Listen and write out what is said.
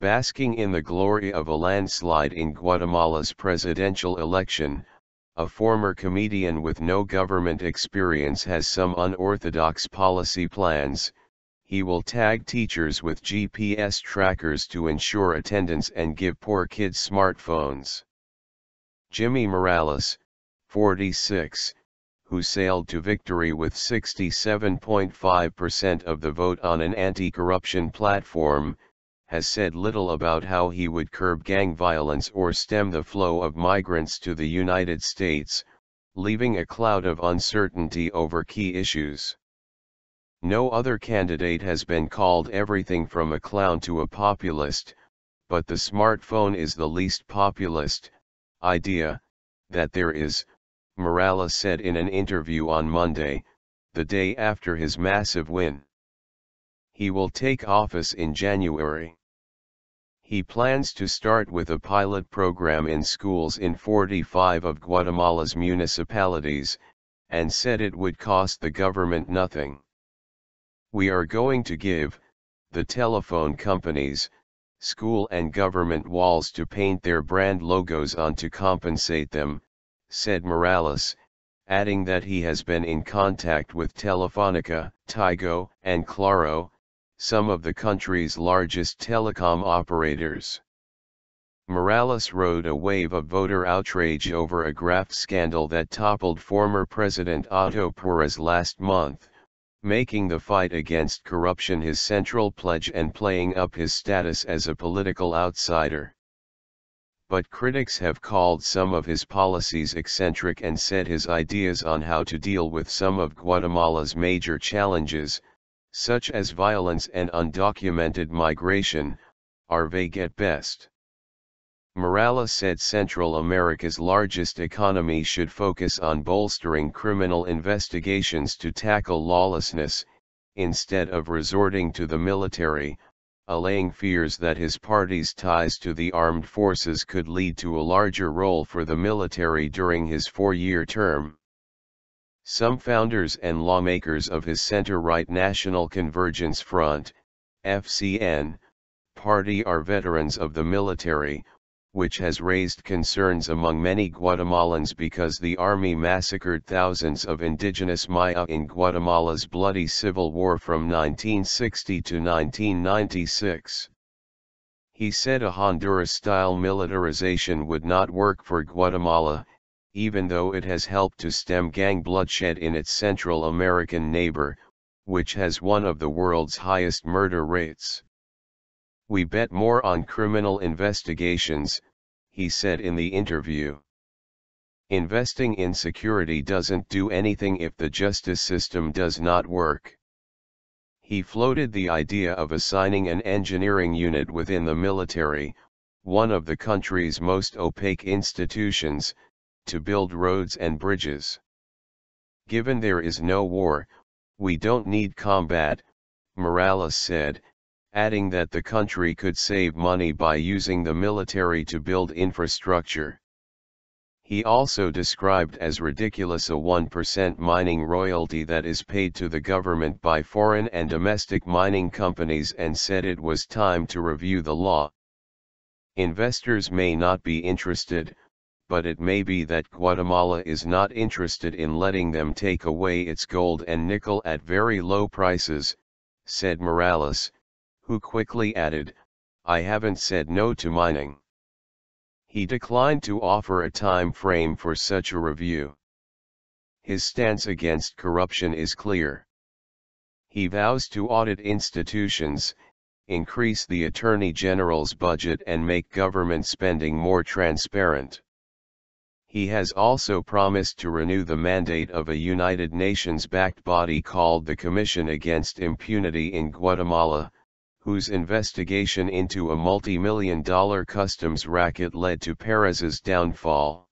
Basking in the glory of a landslide in Guatemala's presidential election, a former comedian with no government experience has some unorthodox policy plans. He will tag teachers with GPS trackers to ensure attendance and give poor kids smartphones. Jimmy Morales, 46, who sailed to victory with 67.5% of the vote on an anti-corruption platform, has said little about how he would curb gang violence or stem the flow of migrants to the United States, leaving a cloud of uncertainty over key issues. No other candidate has been called everything from a clown to a populist, but the smartphone is the least populist idea that there is, Morales said in an interview on Monday, the day after his massive win. He will take office in January. He plans to start with a pilot program in schools in 45 of Guatemala's municipalities, and said it would cost the government nothing. We are going to give the telephone companies, school and government walls to paint their brand logos on to compensate them, said Morales, adding that he has been in contact with Telefonica, Tigo, and Claro, some of the country's largest telecom operators. Morales rode a wave of voter outrage over a graft scandal that toppled former President Otto Perez last month, making the fight against corruption his central pledge and playing up his status as a political outsider. But critics have called some of his policies eccentric and said his ideas on how to deal with some of Guatemala's major challenges, such as violence and undocumented migration, are vague at best. Morales said Central America's largest economy should focus on bolstering criminal investigations to tackle lawlessness, instead of resorting to the military, allaying fears that his party's ties to the armed forces could lead to a larger role for the military during his four-year term. Some founders and lawmakers of his center-right National Convergence Front, FCN, party are veterans of the military, which has raised concerns among many Guatemalans because the army massacred thousands of indigenous Maya in Guatemala's bloody civil war from 1960 to 1996. He said a Honduras-style militarization would not work for Guatemala, even though it has helped to stem gang bloodshed in its Central American neighbor, which has one of the world's highest murder rates. We bet more on criminal investigations, he said in the interview. Investing in security doesn't do anything if the justice system does not work. He floated the idea of assigning an engineering unit within the military, one of the country's most opaque institutions, to build roads and bridges. Given there is no war, we don't need combat, Morales said, adding that the country could save money by using the military to build infrastructure. He also described as ridiculous a 1% mining royalty that is paid to the government by foreign and domestic mining companies and said it was time to review the law. Investors may not be interested, but it may be that Guatemala is not interested in letting them take away its gold and nickel at very low prices, said Morales, who quickly added, I haven't said no to mining. He declined to offer a time frame for such a review. His stance against corruption is clear. He vows to audit institutions, increase the Attorney General's budget and make government spending more transparent. He has also promised to renew the mandate of a United Nations-backed body called the Commission Against Impunity in Guatemala, whose investigation into a multi-million-dollar customs racket led to Perez's downfall.